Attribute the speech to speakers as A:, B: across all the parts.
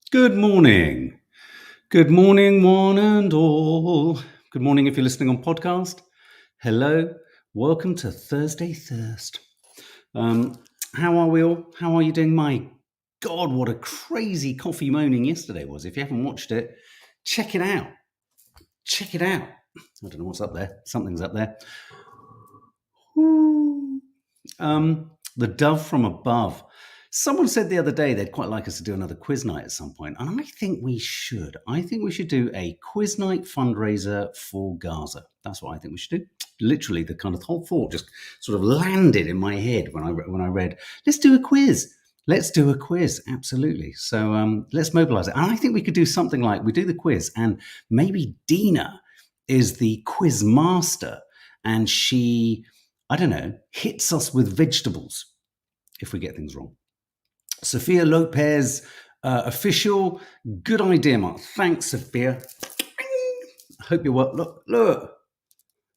A: Good morning. Good morning, one and all. Good morning if you're listening on podcast. Hello. Welcome to Thursday Thirst. How are we all? How are you doing? My God, what a crazy coffee moaning yesterday was. If you haven't watched it, check it out. Check it out. I don't know what's up there. Something's up there. Ooh. The dove from above. Someone said the other day they'd quite like us to do another quiz night at some point, and I think we should. I think we should do a quiz night fundraiser for Gaza. That's what I think we should do. Literally, the kind of whole thought just sort of landed in my head when I read, let's do a quiz. Let's do a quiz, absolutely. So let's mobilize it. And I think we could do something like we do the quiz, and maybe Dina is the quiz master, and she, I don't know, hits us with vegetables if we get things wrong. Sophia Lopez, official. Good idea, Mark. Thanks, Sophia. I hope you're well. Look.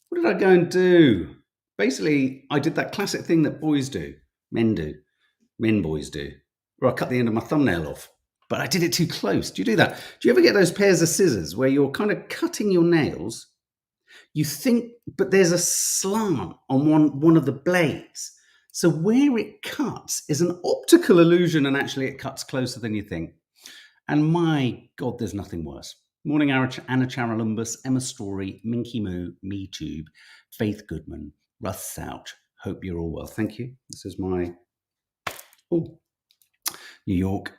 A: What did I go and do? Basically, I did that classic thing that boys do, boys do, where I cut the end of my thumbnail off. But I did it too close. Do you do that? Do you ever get those pairs of scissors where you're kind of cutting your nails? You think, but there's a slant on one of the blades. So where it cuts is an optical illusion, and actually it cuts closer than you think. And my God, there's nothing worse. Morning, Anna Charalumbus, Emma Story, Minky Moo, Me Tube, Faith Goodman, Russ Souch. Hope you're all well. Thank you. This is my New York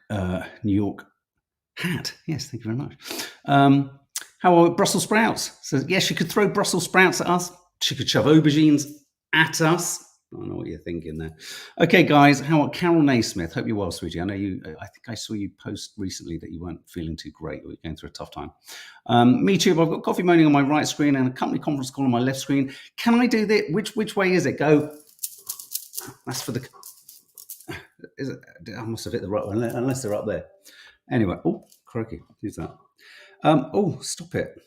A: hat. Yes, thank you very much. How are Brussels sprouts? So yes, she could throw Brussels sprouts at us. She could shove aubergines at us. I don't know what you're thinking there. Okay, guys, how are Carol Naismith? Hope you're well, sweetie. I know you. I think I saw you post recently that you weren't feeling too great, or you're going through a tough time. Me too. I've got coffee moaning on my right screen and a company conference call on my left screen. Can I do that? Which way is it? Go. That's for the. Is it? I must have hit the right one, unless they're up there. Anyway, oh, crikey, who's that? Stop it.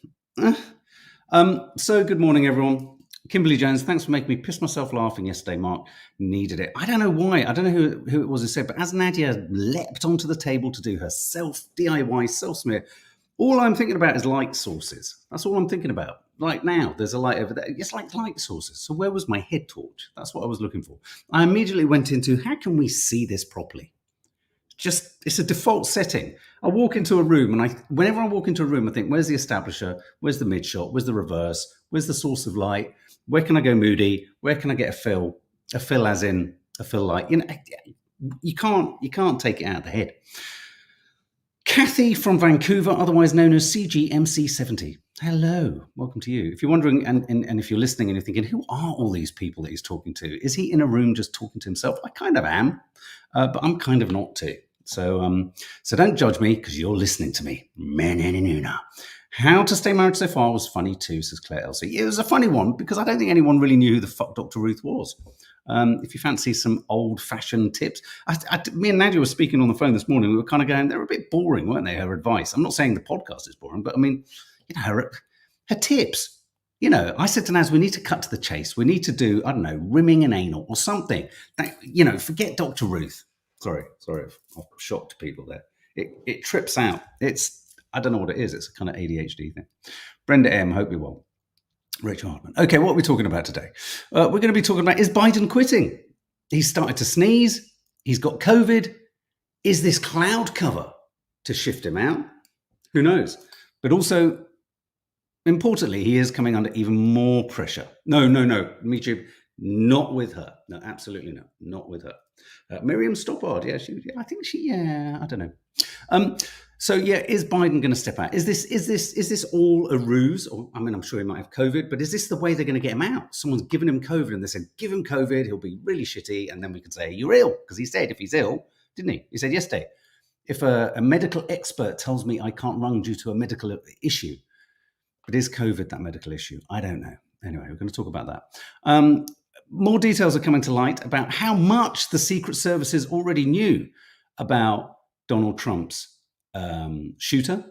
A: So good morning, everyone. Kimberly Jones, thanks for making me piss myself laughing yesterday, Mark. Needed it. I don't know why. I don't know who it was who said, but as Nadia leapt onto the table to do her DIY self-smear, all I'm thinking about is light sources. That's all I'm thinking about. Like now, there's a light over there. It's like light sources. So where was my head torch? That's what I was looking for. I immediately went into, how can we see this properly? It's a default setting. I walk into a room, and whenever I walk into a room, I think, where's the establisher? Where's the mid shot? Where's the reverse? Where's the source of light? Where can I go moody? Where can I get a fill? A fill as in a fill light. You can't take it out of the head. Kathy from Vancouver, otherwise known as CGMC70. Hello, welcome to you. If you're wondering, and if you're listening and you're thinking, who are all these people that he's talking to? Is he in a room just talking to himself? I kind of am, but I'm kind of not too. So don't judge me, because you're listening to me. Menenuna. How to Stay Married So Far was funny too, says Claire Elsie. It was a funny one because I don't think anyone really knew who the fuck Dr. Ruth was. If you fancy some old-fashioned tips, me and Nadia were speaking on the phone this morning. We were kind of going, they were a bit boring, weren't they? Her advice. I'm not saying the podcast is boring, but I mean, her tips. I said to Naz, we need to cut to the chase. We need to do, I don't know, rimming and anal or something. Forget Dr. Ruth. Sorry, I've shocked people there. It trips out. I don't know what it is. It's a kind of ADHD thing. Brenda M, hope you're well. Rachel Hardman. Okay, what are we talking about today? We're going to be talking about, is Biden quitting? He's started to sneeze. He's got COVID. Is this cloud cover to shift him out? Who knows? But also, importantly, he is coming under even more pressure. No, me too. Not with her. No, absolutely no. Not with her. Miriam Stoppard. Yeah, I don't know. So is Biden going to step out? Is this all a ruse? Or, I mean, I'm sure he might have COVID, but is this the way they're going to get him out? Someone's given him COVID, and they said, give him COVID, he'll be really shitty, and then we can say, you're ill, because he said if he's ill, didn't he? He said yesterday, if a medical expert tells me I can't run due to a medical issue, but is COVID that medical issue? I don't know. Anyway, we're going to talk about that. More details are coming to light about how much the Secret Services already knew about Donald Trump's shooter.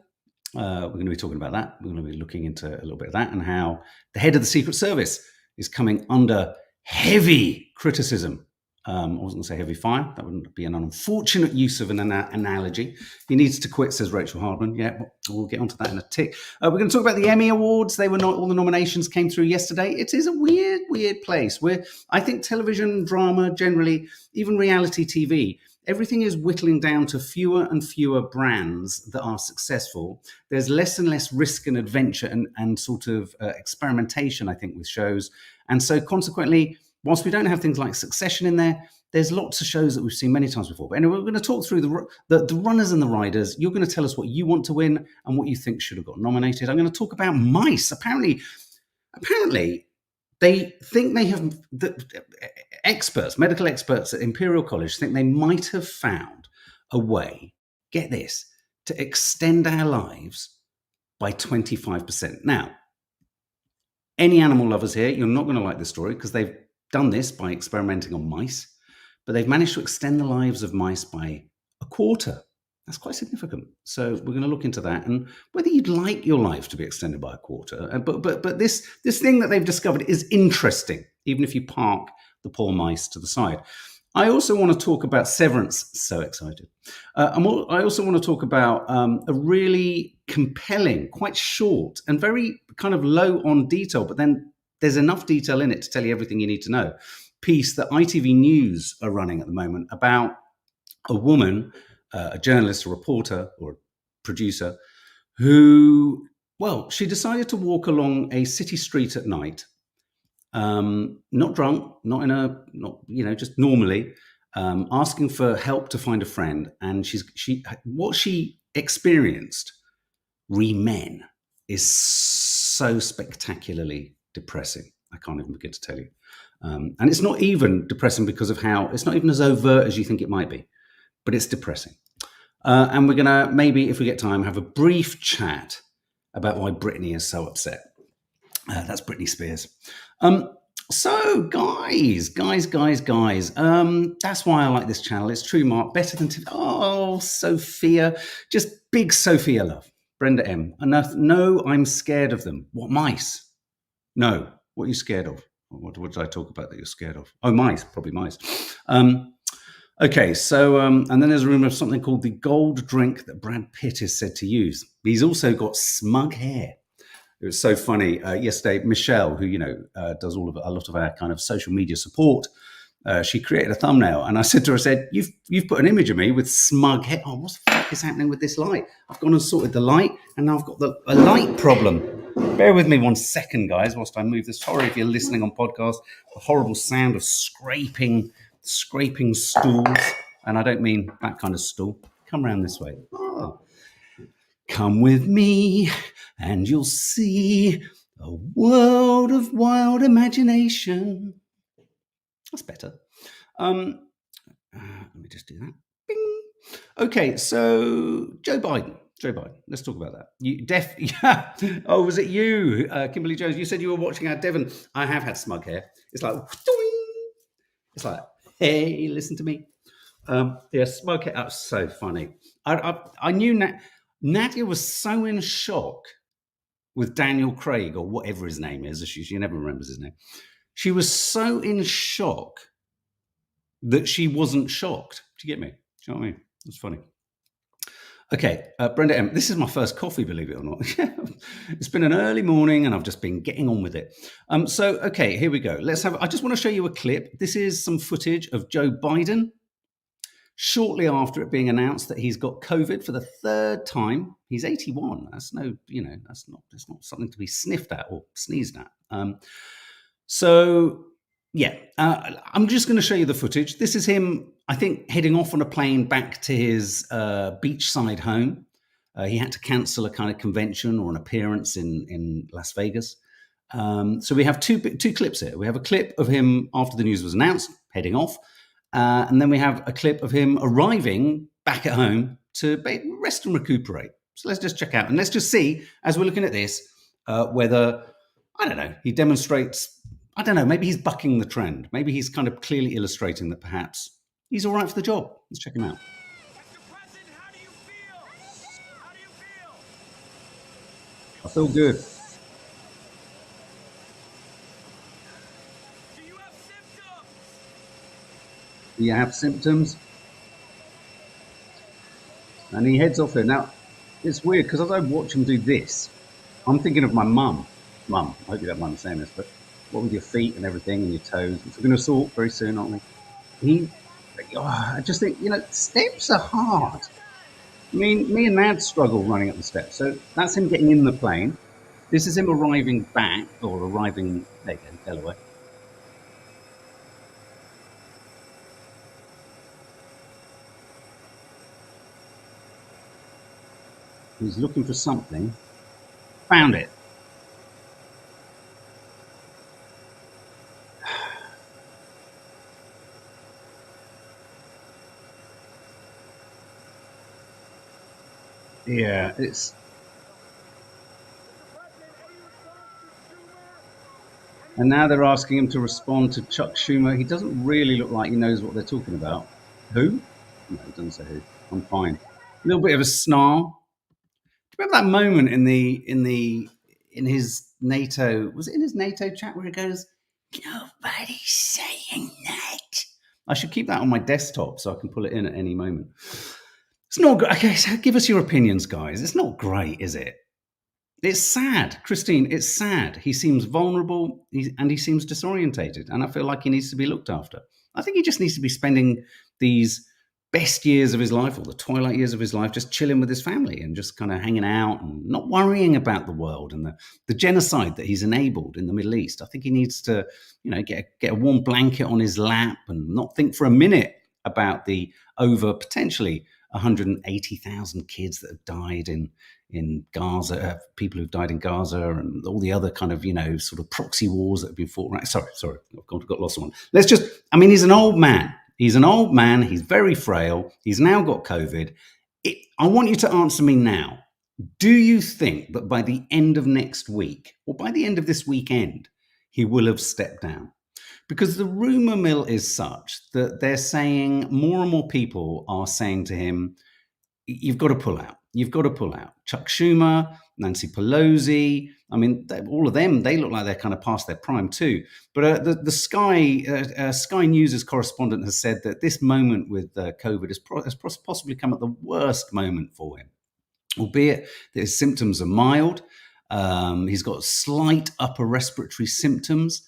A: We're going to be talking about that. We're going to be looking into a little bit of that, and how the head of the Secret Service is coming under heavy criticism I wasn't going to say heavy fire. That wouldn't be an unfortunate use of an analogy. He needs to quit, says Rachel Hardman. Yeah, we'll get onto that in a tick. We're going to talk about the Emmy Awards. They were not all the nominations came through yesterday. It is a weird place where I think television, drama, generally, even reality TV, everything is whittling down to fewer and fewer brands that are successful. There's less and less risk and adventure and sort of experimentation, I think, with shows. And so consequently, whilst we don't have things like Succession in there, there's lots of shows that we've seen many times before. But anyway, we're going to talk through the runners and the riders. You're going to tell us what you want to win and what you think should have got nominated. I'm going to talk about mice. Apparently, they think they have experts, medical experts at Imperial College think they might have found a way, get this, to extend our lives by 25%. Now, any animal lovers here, you're not going to like this story because they've done this by experimenting on mice, but they've managed to extend the lives of mice by a quarter. That's quite significant. So we're going to look into that and whether you'd like your life to be extended by a quarter. But this thing that they've discovered is interesting, even if you park the poor mice to the side. I also want to talk about Severance. So excited. I also want to talk about a really compelling, quite short and very kind of low on detail, but then there's enough detail in it to tell you everything you need to know, piece that ITV News are running at the moment about a woman, a journalist, a reporter or a producer who, well, she decided to walk along a city street at night, not drunk, just normally, asking for help to find a friend. And what she experienced, men, is so spectacularly depressing. I can't even begin to tell you. And it's not even depressing because of it's not even as overt as you think it might be, but it's depressing. And we're going to, maybe if we get time, have a brief chat about why Britney is so upset. That's Britney Spears. So guys, that's why I like this channel. It's true, Mark, better than, Sophia, just big Sophia love. Brenda M. Enough. No, I'm scared of them. What, mice? No. What are you scared of? What did I talk about that you're scared of? Oh, mice, probably mice. Okay, so, and then there's a rumor of something called the gold drink that Brad Pitt is said to use. He's also got smug hair. It was so funny. Yesterday, Michelle, who, does a lot of our kind of social media support, she created a thumbnail. And I said to her, I said, you've put an image of me with smug hair. Oh, what the fuck is happening with this light? I've gone and sorted the light, and now I've got a light problem. Bear with me 1 second, guys, whilst I move this. Sorry if you're listening on podcast, the horrible sound of scraping stools. And I don't mean that kind of stool. Come around this way. Oh. Come with me and you'll see a world of wild imagination. That's better. Let me just do that. Bing. Okay, so Joe Biden. Let's talk about that. Yeah. Oh, was it you, Kimberly Jones? You said you were watching our Devon. I have had smug hair. It's like, hey, listen to me. Yeah, smug hair. That's so funny. I knew Nadia was so in shock with Daniel Craig or whatever his name is. She never remembers his name. She was so in shock that she wasn't shocked. Do you get me? Do you know what I mean? It's funny. Okay, Brenda M. This is my first coffee, believe it or not. It's been an early morning and I've just been getting on with it. So, okay, here we go. I just want to show you a clip. This is some footage of Joe Biden shortly after it being announced that he's got COVID for the third time. He's 81. That's not something to be sniffed at or sneezed at. I'm just going to show you the footage. This is him, I think, heading off on a plane back to his beachside home. He had to cancel a kind of convention or an appearance in Las Vegas. So we have two clips here. We have a clip of him after the news was announced, heading off. And then we have a clip of him arriving back at home to rest and recuperate. So let's just check out. And let's just see, as we're looking at this, whether, I don't know, he demonstrates, I don't know, maybe he's bucking the trend. Maybe he's kind of clearly illustrating that perhaps he's all right for the job. Let's check him out.
B: Mr. President, how do you feel? How do you feel?
A: I feel good.
B: Do you have symptoms?
A: Do you have symptoms? And he heads off there. Now, it's weird because as I watch him do this, I'm thinking of my mum. Mum, I hope you don't mind me saying this, but what with your feet and everything and your toes, which we're going to sort very soon, aren't we? I just think, steps are hard. I mean, me and Nad struggle running up the steps. So that's him getting in the plane. This is him arriving back, or arriving, there you go, Delaware. He's looking for something. Found it. Yeah, it's. And now they're asking him to respond to Chuck Schumer. He doesn't really look like he knows what they're talking about. Who? No, he doesn't say who. I'm fine. A little bit of a snarl. Do you remember that moment in his NATO, was it in his NATO chat where he goes, "Nobody's saying that." I should keep that on my desktop so I can pull it in at any moment. It's not good. Okay, so give us your opinions, guys. It's not great, is it? It's sad, Christine. It's sad. He seems vulnerable and he seems disorientated, and I feel like he needs to be looked after. I think he just needs to be spending these best years of his life, or the twilight years of his life, just chilling with his family and just kind of hanging out and not worrying about the world and the genocide that he's enabled in the Middle East. I think he needs to, get a warm blanket on his lap and not think for a minute about the over potentially 180,000 kids that have died in Gaza, people who've died in Gaza, and all the other kind of, sort of proxy wars that have been fought. Right? Sorry, I've got lost on one. He's an old man. He's an old man. He's very frail. He's now got COVID. I want you to answer me now. Do you think that by the end of next week, or by the end of this weekend, he will have stepped down? Because the rumor mill is such that they're saying more and more people are saying to him, "You've got to pull out. You've got to pull out." Chuck Schumer, Nancy Pelosi. I mean, all of them, they look like they're kind of past their prime too. But the Sky News' correspondent has said that this moment with COVID has possibly come at the worst moment for him, albeit that his symptoms are mild. He's got slight upper respiratory symptoms.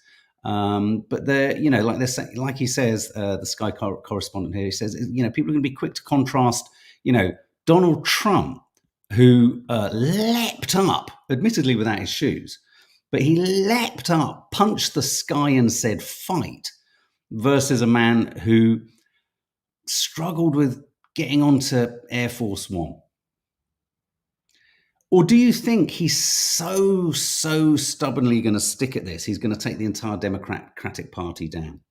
A: But they're, like he says, the Sky correspondent here, he says, people are going to be quick to contrast, Donald Trump, who leapt up, admittedly without his shoes, but he leapt up, punched the sky and said, "Fight," versus a man who struggled with getting onto Air Force One. Or do you think he's so stubbornly going to stick at this, he's going to take the entire Democratic Party down?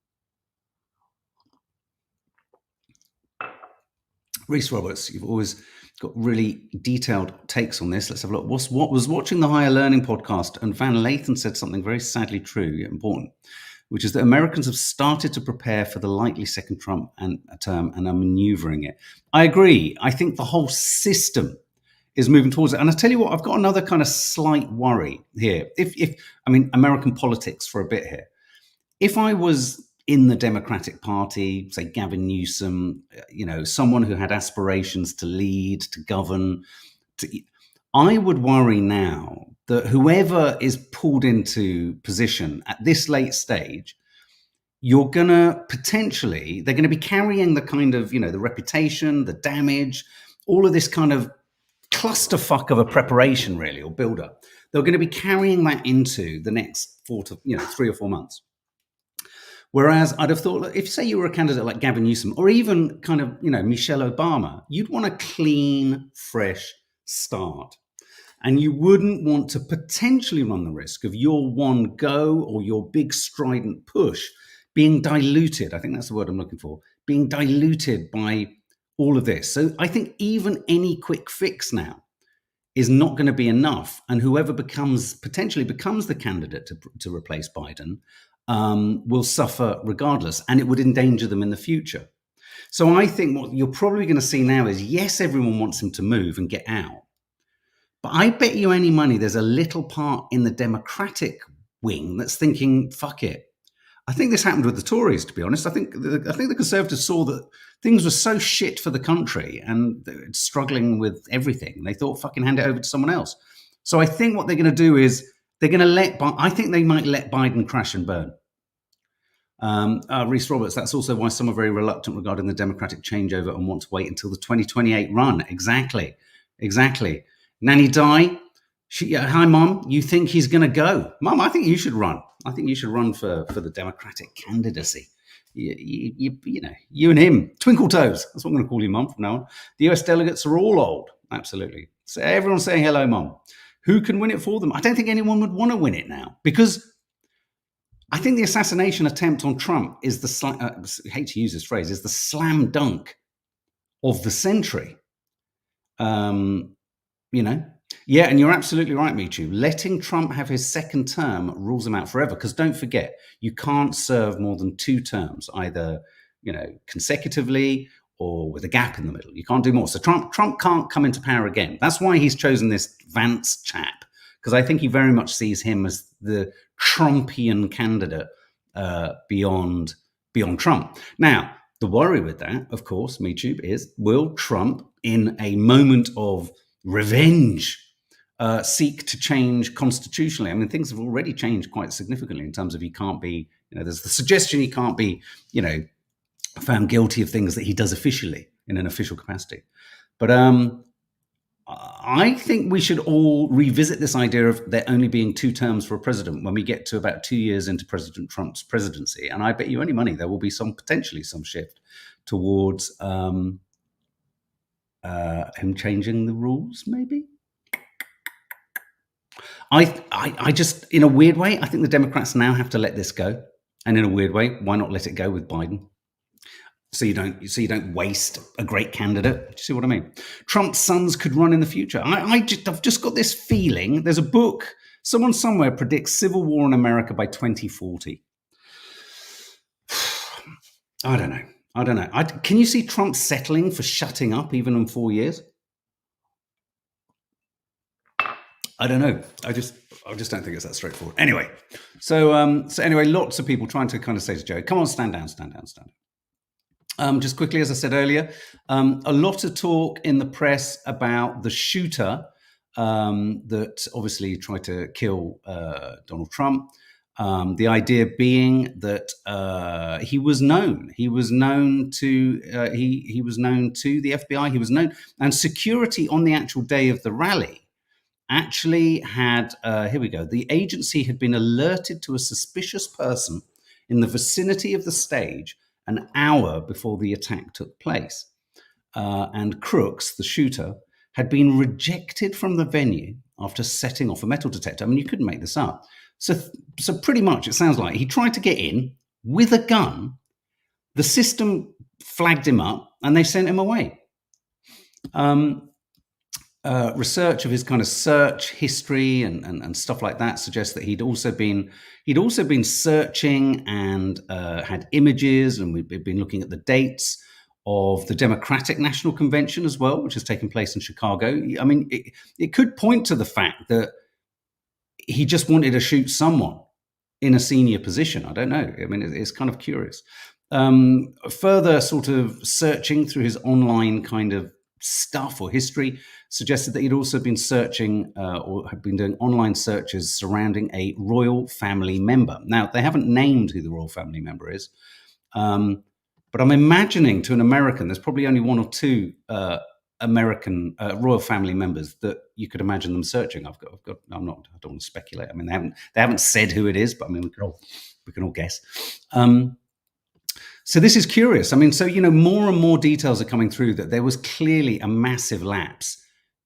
A: Reese Roberts, you've always got really detailed takes on this. Let's have a look. What was watching the Higher Learning podcast, and Van Lathan said something very sadly true yet important, which is that Americans have started to prepare for the likely second Trump term and are maneuvering it. I agree. I think the whole system is moving towards it. And I tell you what, I've got another kind of slight worry here. American politics for a bit here. If I was in the Democratic Party, say Gavin Newsom, someone who had aspirations to lead, to govern, I would worry now that whoever is pulled into position at this late stage, they're going to be carrying the kind of, the reputation, the damage, all of this kind of clusterfuck of a preparation, really, or build up. They're going to be carrying that into the next 3 or 4 months. Whereas I'd have thought, if say you were a candidate like Gavin Newsom, or even kind of, Michelle Obama, you'd want a clean, fresh start. And you wouldn't want to potentially run the risk of your one go or your big strident push being diluted. I think that's the word I'm looking for, being diluted by all of this. So I think even any quick fix now is not going to be enough. And whoever potentially becomes the candidate to replace Biden will suffer regardless, and it would endanger them in the future. So I think what you're probably going to see now is, yes, everyone wants him to move and get out. But I bet you any money there's a little part in the Democratic wing that's thinking, fuck it. I think this happened with the Tories, to be honest. I think the Conservatives saw that things were so shit for the country and struggling with everything. They thought, fucking hand it over to someone else. So I think what they're going to do is they're going to I think they might let Biden crash and burn. Reese Roberts, that's also why some are very reluctant regarding the Democratic changeover and want to wait until the 2028 run. Exactly. Nanny Di, hi, Mum, you think he's going to go? Mum, I think you should run. I think you should run for the Democratic candidacy. You know, you and him, twinkle toes. That's what I'm going to call you, Mum, from now on. The US delegates are all old. Absolutely. So everyone's saying hello, Mum. Who can win it for them? I don't think anyone would want to win it now, because I think the assassination attempt on Trump is I hate to use this phrase, is the slam dunk of the century. You know, yeah, and you're absolutely right, Michu. Letting Trump have his second term rules him out forever, because don't forget, you can't serve more than 2 terms, either, you know, consecutively or with a gap in the middle. You can't do more. So Trump can't come into power again. That's why he's chosen this Vance chap, because I think he very much sees him as the Trumpian candidate beyond Trump. Now, the worry with that, of course, Michu, is will Trump, in a moment of revenge, seek to change constitutionally? I mean, things have already changed quite significantly in terms of he can't be, you know, there's the suggestion he can't be, you know, found guilty of things that he does officially in an official capacity. But I think we should all revisit this idea of there only being 2 terms for a president when we get to about 2 years into President Trump's presidency. And I bet you any money there will be potentially some shift towards him changing the rules, maybe. I just, in a weird way, I think the Democrats now have to let this go. And in a weird way, why not let it go with Biden? So you don't waste a great candidate. Do you see what I mean? Trump's sons could run in the future. I've just got this feeling. There's a book, someone somewhere predicts civil war in America by 2040. I don't know. Can you see Trump settling for shutting up even in 4 years? I don't know. I just don't think it's that straightforward. Anyway, so anyway, lots of people trying to kind of say to Joe, come on, stand down. Just quickly, as I said earlier, a lot of talk in the press about the shooter that obviously tried to kill Donald Trump. The idea being that he was known. He was known to he was known to the FBI. He was known, and security on the actual day of the rally actually had. Here we go. The agency had been alerted to a suspicious person in the vicinity of the stage an hour before the attack took place. And Crooks, the shooter, had been rejected from the venue after setting off a metal detector. I mean, you couldn't make this up. So pretty much it sounds like he tried to get in with a gun. The system flagged him up and they sent him away. Research of his kind of search history and stuff like that suggests that he'd also been searching and had images, and we've been looking at the dates of the Democratic National Convention as well, which has taken place in Chicago. I mean, it could point to the fact that he just wanted to shoot someone in a senior position. I don't know. I mean, it's kind of curious. Further sort of searching through his online kind of stuff or history suggested that he'd also been searching or had been doing online searches surrounding a royal family member. Now, they haven't named who the royal family member is, but I'm imagining to an American, there's probably only 1 or 2 American royal family members that you could imagine them searching. I don't want to speculate. I mean, they haven't said who it is, but I mean, we can all guess. So this is curious. I mean, so, you know, more and more details are coming through that there was clearly a massive lapse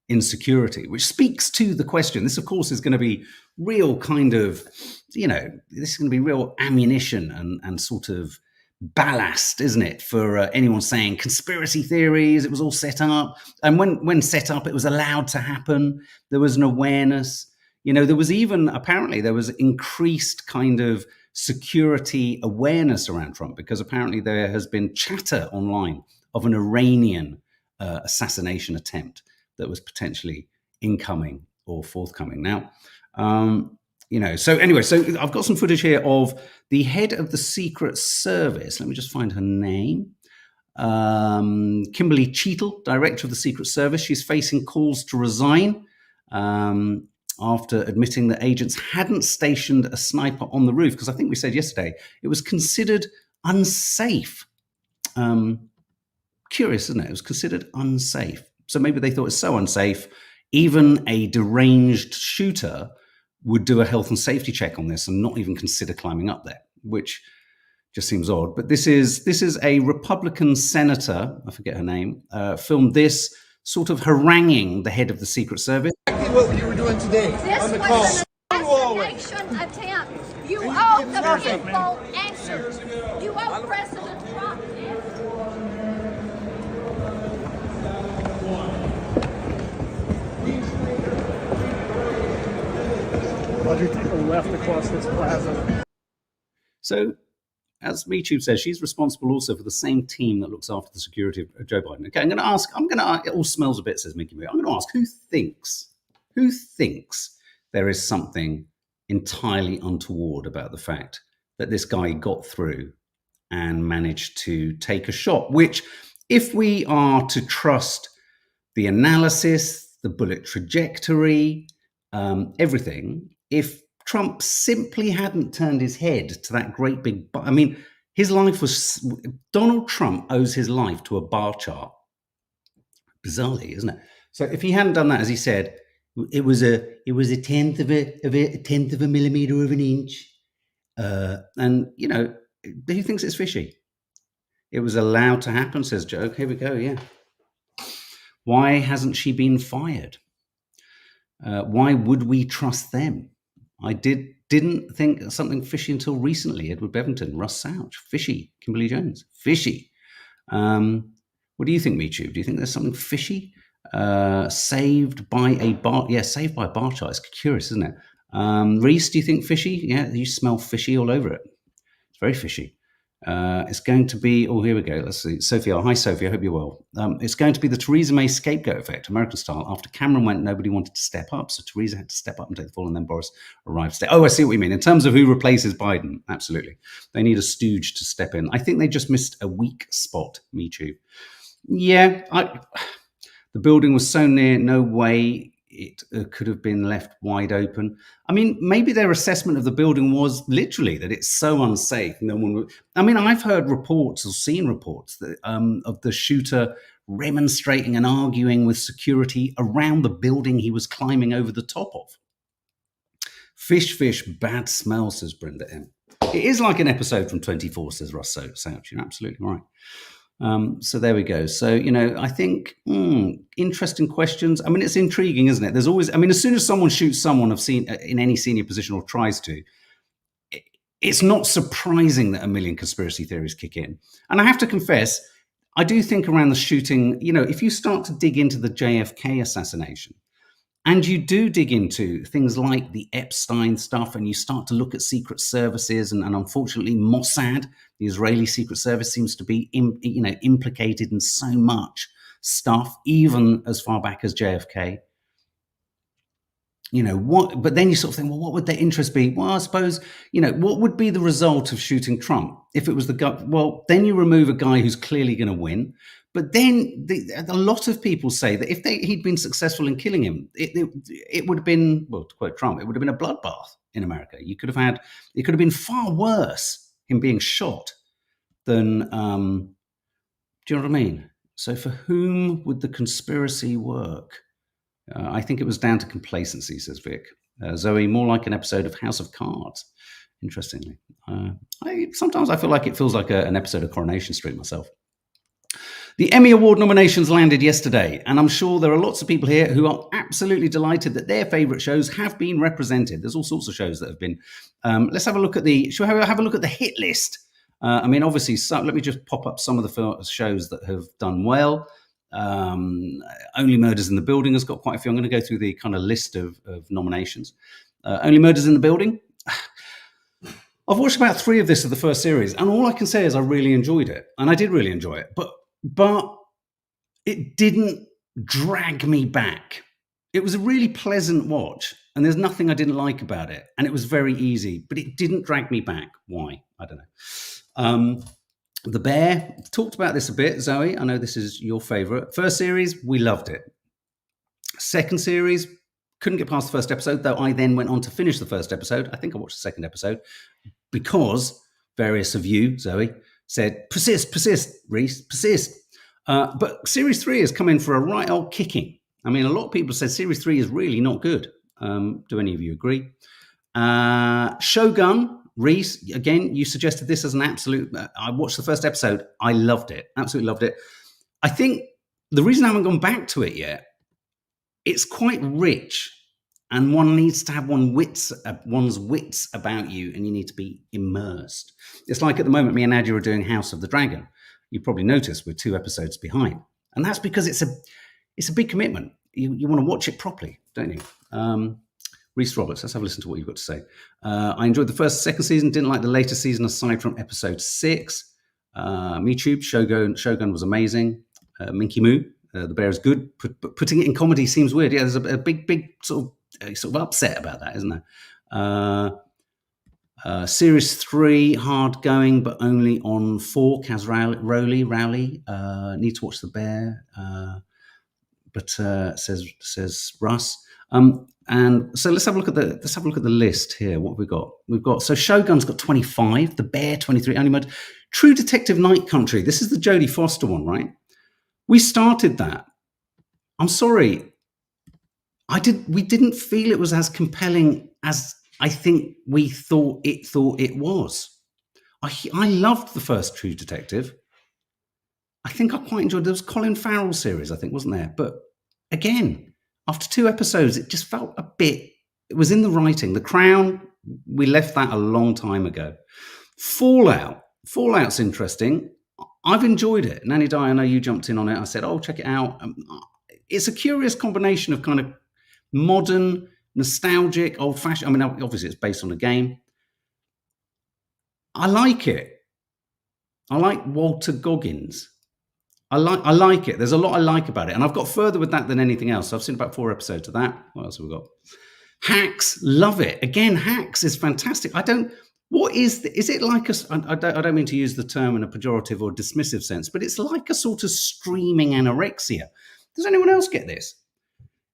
A: in security, which speaks to the question. This, of course, is going to be real kind of, you know, this is going to be real ammunition and sort of ballast, isn't it, for anyone saying conspiracy theories, it was all set up. And when set up, it was allowed to happen. There was an awareness. You know, there was even, apparently, there was increased kind of security awareness around Trump, because apparently there has been chatter online of an Iranian assassination attempt that was potentially incoming or forthcoming. Now, So anyway, so I've got some footage here of the head of the Secret Service. Let me just find her name. Kimberly Cheetle, director of the Secret Service. She's facing calls to resign after admitting that agents hadn't stationed a sniper on the roof, because I think we said yesterday it was considered unsafe. Curious, isn't it? It was considered unsafe. So maybe they thought it's so unsafe, even a deranged shooter would do a health and safety check on this and not even consider climbing up there, which just seems odd. But this is a Republican senator, I forget her name, filmed this sort of haranguing the head of the Secret Service.
C: Exactly what you were doing today on the call.
D: This was an assassination attempt. You owe the people answers. You owe President Trump answers.
E: Roger, take a left across this plaza.
A: So, as MeTube says, she's responsible also for the same team that looks after the security of Joe Biden. Okay, I'm going to ask, it all smells a bit, says Mickey Moo. I'm going to ask, who thinks there is something entirely untoward about the fact that this guy got through and managed to take a shot, which, if we are to trust the analysis, the bullet trajectory, everything, if Trump simply hadn't turned his head to that great big, his life was, Donald Trump owes his life to a bar chart. Bizarrely, isn't it? So if he hadn't done that, as he said, it was a tenth of a millimeter of an inch. And, who thinks it's fishy? It was allowed to happen, says Joe. Here we go, yeah. Why hasn't she been fired? Why would we trust them? I didn't think something fishy until recently. Edward Bevington, Russ Souch, fishy. Kimberly Jones, fishy. What do you think, MeTube? Do you think there's something fishy? Saved by a bar chart. It's curious, isn't it? Reese, do you think fishy? Yeah, you smell fishy all over it. It's very fishy. It's going to be, here we go. Let's see. Sophia, hi Sophia, I hope you're well. It's going to be the Theresa May scapegoat effect, American style. After Cameron went, nobody wanted to step up. So Theresa had to step up and take the fall, and then Boris arrived. Oh, I see what you mean. In terms of who replaces Biden, absolutely. They need a stooge to step in. I think they just missed a weak spot, MeToo. Yeah, the building was so near, no way it could have been left wide open. Maybe their assessment of the building was literally that it's so unsafe. No one would. I've heard reports or seen reports that, of the shooter remonstrating and arguing with security around the building he was climbing over the top of. Fish, bad smell, says Brenda M. It is like an episode from 24, says Russ Souch. You're absolutely right. So there we go. So, I think interesting questions. It's intriguing, isn't it? There's always, as soon as someone shoots someone I've seen in any senior position or tries to, it's not surprising that a million conspiracy theories kick in. And I have to confess, I do think around the shooting, if you start to dig into the JFK assassination, and you do dig into things like the Epstein stuff, and you start to look at secret services, and unfortunately Mossad, the Israeli secret service, seems to be implicated in so much stuff, even as far back as JFK. But then you sort of think, well, what would their interest be? Well, I suppose, what would be the result of shooting Trump if it was the guy? Well, then you remove a guy who's clearly going to win. But then a lot of people say that if he'd been successful in killing him, it would have been, well, to quote Trump, it would have been a bloodbath in America. It could have been far worse, him being shot, than, do you know what I mean? So for whom would the conspiracy work? I think it was down to complacency, says Vic. Zoe, more like an episode of House of Cards, interestingly. Sometimes I feel like it feels like an episode of Coronation Street myself. The Emmy Award nominations landed yesterday, and I'm sure there are lots of people here who are absolutely delighted that their favourite shows have been represented. There's all sorts of shows that have been. Let's have a look at shall we have a look at the hit list? Obviously, let me just pop up some of the shows that have done well. Only Murders in the Building has got quite a few. I'm going to go through the kind of list of nominations. Only Murders in the Building. I've watched about 3 of the first series, and all I can say is I really enjoyed it, and I did really enjoy it, but it didn't drag me back. It was a really pleasant watch, and there's nothing I didn't like about it. And it was very easy, but it didn't drag me back. Why? I don't know. The Bear, talked about this a bit, Zoe. I know this is your favourite. First series, we loved it. Second series, couldn't get past the first episode, though I then went on to finish the first episode. I think I watched the second episode because various of you, Zoe, said, persist, Reese, persist. But series 3 has come in for a right old kicking. I mean, a lot of people said series 3 is really not good. Do any of you agree? Shogun, Reese, again, you suggested this as an absolute. I watched the first episode. I loved it. Absolutely loved it. I think the reason I haven't gone back to it yet, it's quite rich, and one needs to have one's wits about you, and you need to be immersed. It's like at the moment, me and Nadia are doing House of the Dragon. You probably noticed we're 2 episodes behind, and that's because it's a big commitment. You want to watch it properly, don't you? Reese Roberts, let's have a listen to what you've got to say. I enjoyed the second season, didn't like the later season aside from episode 6. MeTube, Shogun was amazing. Minky Moo, The Bear is good. Putting it in comedy seems weird. Yeah, there's a big sort of upset about that, isn't there? Series 3, hard going, but only on 4. Kaz Rowley, need to watch The Bear, but says Russ. And so let's have a look at the list here. What have we got? We've got Shogun's got 25, The Bear 23, Only Murder, True Detective Night Country. This is the Jodie Foster one, right? We started that. I'm sorry, we didn't feel it was as compelling as I think we thought it was. I loved the first True Detective. I think I quite enjoyed. There was Colin Farrell series, I think, wasn't there? But again, after 2 episodes, it just felt a bit. It was in the writing. The Crown, we left that a long time ago. Fallout's interesting. I've enjoyed it. Nanny Di, I know you jumped in on it. I said, "Oh, check it out." It's a curious combination of kind of modern, nostalgic, old-fashioned. I mean, obviously, it's based on a game. I like it. I like Walter Goggins. I like it. There's a lot I like about it, and I've got further with that than anything else. I've seen about 4 episodes of that. What else have we got? Hacks, love it. Again, Hacks is fantastic. What is it like I don't mean to use the term in a pejorative or dismissive sense, but it's like a sort of streaming anorexia. Does anyone else get this?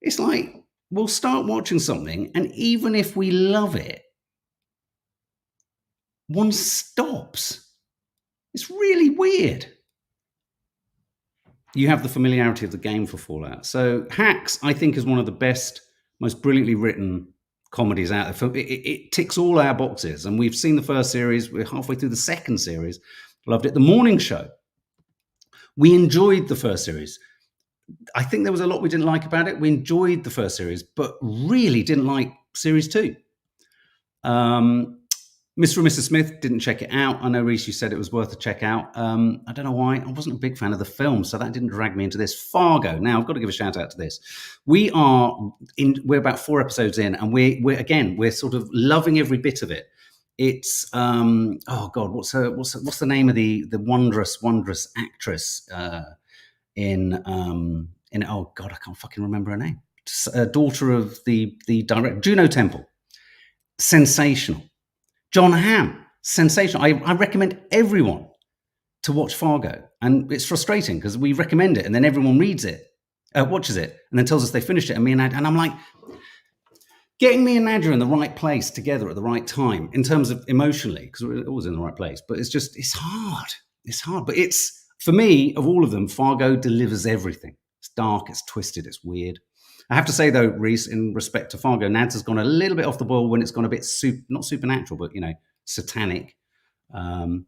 A: It's like we'll start watching something, and even if we love it, one stops. It's really weird. You have the familiarity of the game for Fallout. So Hacks, I think, is one of the best, most brilliantly written comedies out there. It ticks all our boxes. And we've seen the first series. We're halfway through the second series. Loved it. The Morning Show. We enjoyed the first series. I think there was a lot we didn't like about it. We enjoyed the first series, but really didn't like series 2. Mr. and Mrs. Smith, didn't check it out. I know, Reese, you said it was worth a check out. I don't know why. I wasn't a big fan of the film, so that didn't drag me into this. Fargo. Now, I've got to give a shout out to this. We're about 4 episodes in, and we're sort of loving every bit of it. It's oh God, what's the name of the wondrous actress in oh God, I can't fucking remember her name. Daughter of the director, Juno Temple. Sensational. John Hamm, sensational. I recommend everyone to watch Fargo. And it's frustrating because we recommend it and then everyone reads it, watches it, and then tells us they finished it. And I'm like, getting me and Nadia in the right place together at the right time in terms of emotionally, because we're always in the right place. But it's hard. It's hard. But for me, of all of them, Fargo delivers everything. It's dark, it's twisted, it's weird. I have to say, though, Reese, in respect to Fargo, Nads has gone a little bit off the boil when it's gone a bit, not supernatural, but, satanic. Zoe,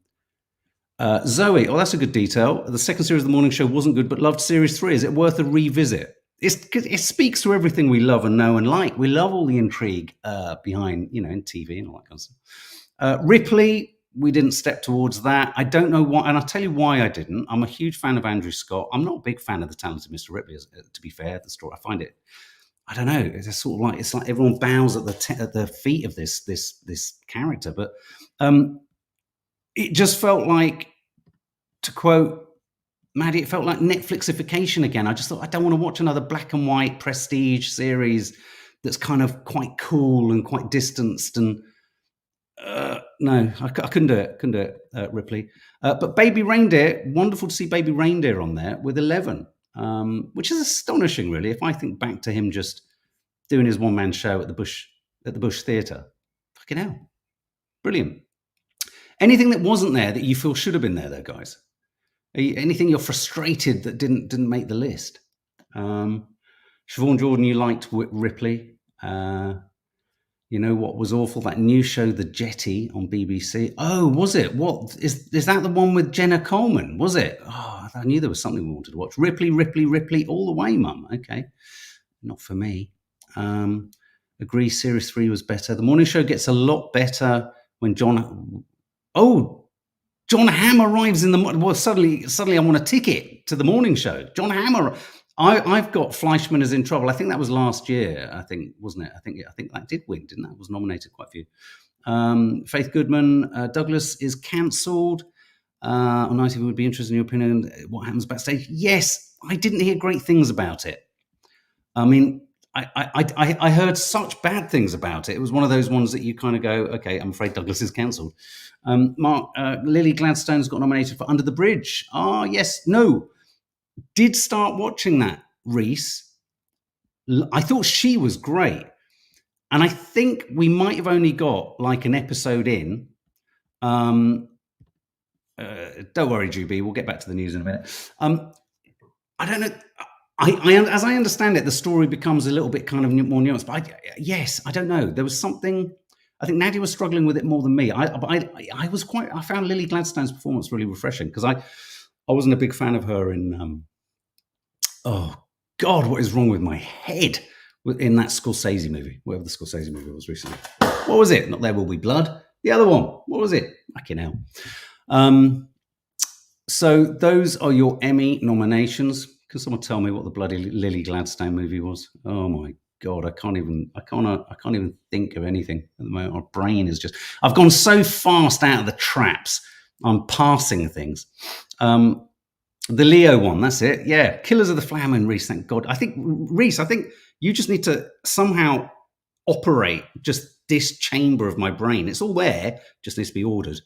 A: that's a good detail. The second series of The Morning Show wasn't good, but loved series 3. Is it worth a revisit? It speaks to everything we love and know and like. We love all the intrigue behind, in TV and all that kind of stuff. Ripley, we didn't step towards that. I don't know why, and I'll tell you why I didn't. I'm a huge fan of Andrew Scott. I'm not a big fan of The Talented Mr. Ripley, to be fair. The story, I find it, I don't know. It's sort of like everyone bows at the feet of this character, but it just felt like, to quote Maddie, it felt like Netflixification again. I just thought, I don't want to watch another black and white prestige series that's kind of quite cool and quite distanced. And no, I couldn't do it. Couldn't do it, Ripley. But Baby Reindeer, wonderful to see Baby Reindeer on there with 11, which is astonishing, really. If I think back to him just doing his one-man show at the Bush Theatre, fucking hell, brilliant. Anything that wasn't there that you feel should have been there, though, guys? Anything you're frustrated that didn't make the list? Siobhan Jordan, you liked Ripley. You know what was awful? That new show, The Jetty, on BBC. Oh, was it? What is that? The one with Jenna Coleman? Was it? Oh, I knew there was something we wanted to watch. Ripley, all the way, Mum. Okay, not for me. Agree. Series 3 was better. The morning show gets a lot better when John Hamm arrives in the morning. Well, suddenly I want a ticket to the morning show. John Hamm. I've got Fleischman is in Trouble. I think that was last year. I think, wasn't it? I think that did win, didn't it? It was nominated quite a few. Faith Goodman, Douglas is cancelled. On ITV, would be interested in your opinion. What happens backstage? Yes, I didn't hear great things about it. I mean, I heard such bad things about it. It was one of those ones that you kind of go, okay, I'm afraid Douglas is cancelled. Mark, Lily Gladstone's got nominated for Under the Bridge. Yes, no. Did start watching that, Reese. I thought she was great. And I think we might have only got like an episode in. Don't worry, Juby, we'll get back to the news in a minute. I don't know. As I understand it, the story becomes a little bit kind of more nuanced. But I don't know. There was something. I think Nadia was struggling with it more than me. I found Lily Gladstone's performance really refreshing because I wasn't a big fan of her in. Oh God, what is wrong with my head? In that Scorsese movie, whatever the Scorsese movie was recently. What was it? Not There Will Be Blood. The other one. What was it? Fucking hell. So those are your Emmy nominations. Can someone tell me what the bloody Lily Gladstone movie was? Oh my God, I can't even think of anything at the moment. My brain is just. I've gone so fast out of the traps. I'm passing things. The Leo one, that's it. Yeah, Killers of the Flower Moon, Reese. Thank God. I think you just need to somehow operate just this chamber of my brain. It's all there, just needs to be ordered.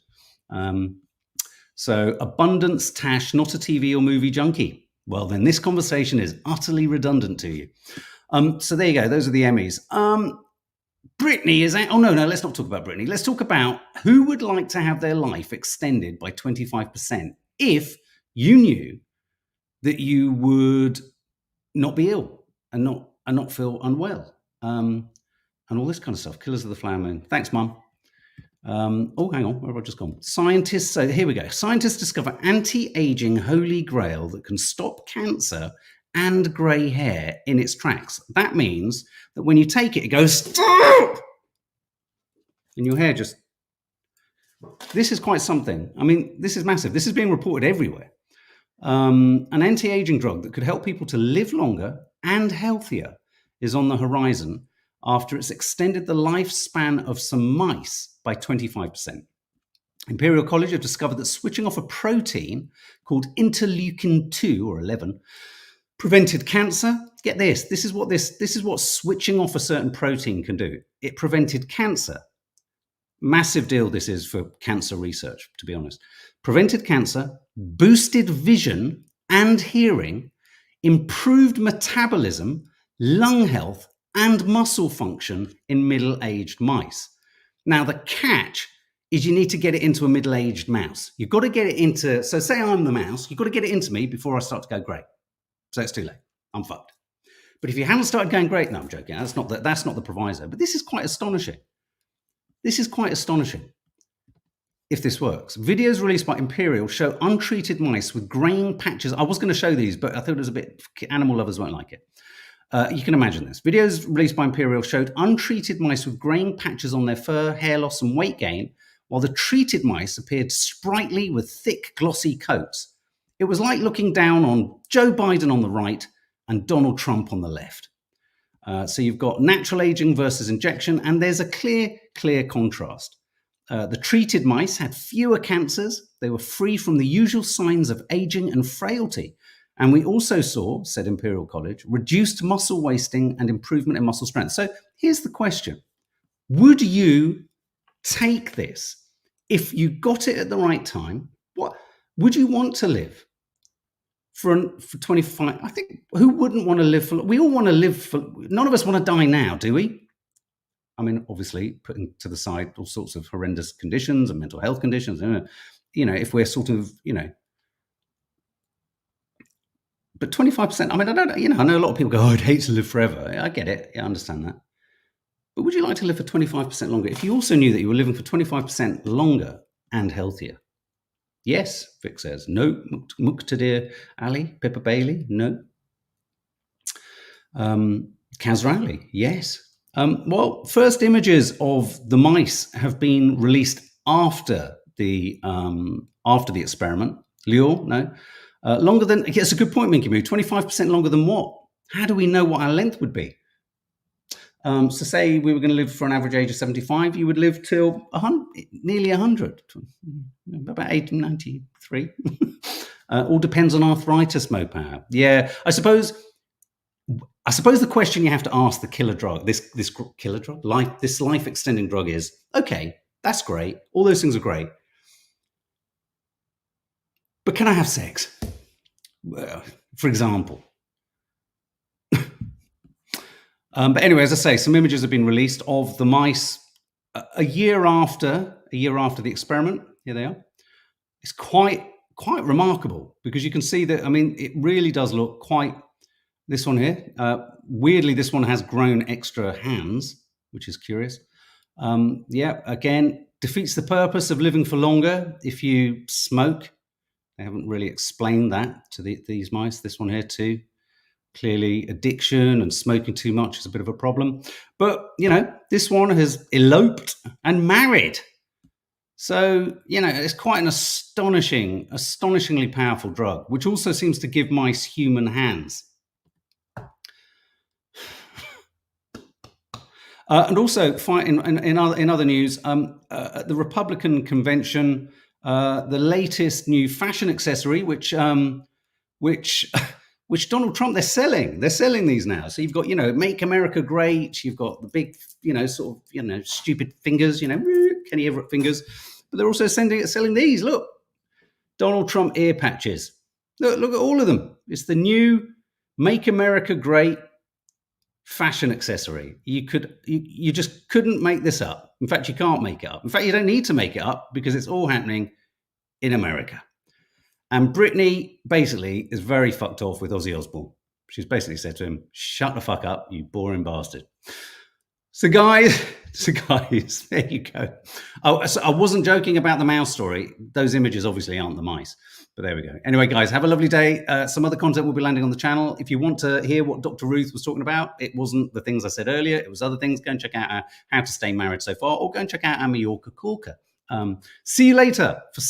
A: So Abundance Tash, not a TV or movie junkie. Well, then this conversation is utterly redundant to you. So there you go. Those are the Emmys. Britney is out. Oh, no, let's not talk about Britney. Let's talk about who would like to have their life extended by 25% if you knew that you would not be ill and not feel unwell, and all this kind of stuff. Killers of the Flower Moon. Thanks, Mum. Hang on, where have I just gone? Scientists. So here we go. Scientists discover anti-aging holy grail that can stop cancer and grey hair in its tracks. That means that when you take it, it goes stop, and your hair just. This is quite something. I mean, this is massive. This is being reported everywhere. An anti-aging drug that could help people to live longer and healthier is on the horizon after it's extended the lifespan of some mice by 25%. Imperial College have discovered that switching off a protein called interleukin 2 or 11 prevented cancer. Get this. This is what switching off a certain protein can do. It prevented cancer. Massive deal this is for cancer research, to be honest. Prevented cancer, boosted vision and hearing, improved metabolism, lung health, and muscle function in middle-aged mice. Now, the catch is you need to get it into a middle-aged mouse. You've got to get it into, so say I'm the mouse, you've got to get it into me before I start to go grey. So it's too late. I'm fucked. But if you haven't started going great, no, I'm joking. That's not the proviso. But this is quite astonishing. This is quite astonishing. If this works. Videos released by Imperial show untreated mice with graying patches. I was going to show these, but I thought it was a bit, animal lovers won't like it. You can imagine this. Videos released by Imperial showed untreated mice with graying patches on their fur, hair loss, and weight gain, while the treated mice appeared sprightly with thick, glossy coats. It was like looking down on Joe Biden on the right and Donald Trump on the left. So you've got natural aging versus injection, and there's a clear contrast. The treated mice had fewer cancers. They were free from the usual signs of aging and frailty. And we also saw, said Imperial College, reduced muscle wasting and improvement in muscle strength. So here's the question. Would you take this if you got it at the right time? What would you want to live for 25? I think, who wouldn't want to live for? We all want to live for. None of us want to die now, do we? I mean, obviously, putting to the side all sorts of horrendous conditions and mental health conditions. If we're sort of, but 25%. I mean, I don't. I know a lot of people go, "Oh, I'd hate to live forever." I get it. I understand that. But would you like to live for 25% longer if you also knew that you were living for 25% longer and healthier? Yes, Vic says. No. Muqtadir Ali, Pippa Bailey, no. Kazrali, yes. Well, first images of the mice have been released after the experiment. Lior, no. Longer than, it's a good point, Minky Moo. 25% longer than what? How do we know what our length would be? So say we were going to live for an average age of 75, you would live till nearly 100, about 93. All depends on arthritis, Mopar. Yeah, I suppose the question you have to ask the killer drug, this killer drug, this life-extending drug is, okay, that's great. All those things are great. But can I have sex? For example. But anyway, as I say, some images have been released of the mice a year after the experiment. Here they are. It's quite remarkable because you can see that. I mean, it really does look quite. This one here, weirdly, this one has grown extra hands, which is curious. Again, defeats the purpose of living for longer if you smoke. They haven't really explained that to these mice. This one here too. Clearly, addiction and smoking too much is a bit of a problem. But, this one has eloped and married. So, it's quite an astonishingly powerful drug, which also seems to give mice human hands. And also, in other news, at the Republican convention, the latest new fashion accessory, which Donald Trump, they're selling these now. So you've got, Make America Great. You've got the big, stupid fingers, Kenny Everett fingers. But they're also selling these. Look, Donald Trump ear patches. Look at all of them. It's the new Make America Great fashion accessory. You just couldn't make this up. In fact, you can't make it up. In fact, you don't need to make it up because it's all happening in America. And Britney basically is very fucked off with Ozzy Osbourne. She's basically said to him, "Shut the fuck up, you boring bastard." So guys, there you go. Oh, so I wasn't joking about the mouse story. Those images obviously aren't the mice, but there we go. Anyway, guys, have a lovely day. Some other content will be landing on the channel. If you want to hear what Dr. Ruth was talking about, it wasn't the things I said earlier. It was other things. Go and check out How to Stay Married So Far, or go and check out our Mallorca Corker. See you later for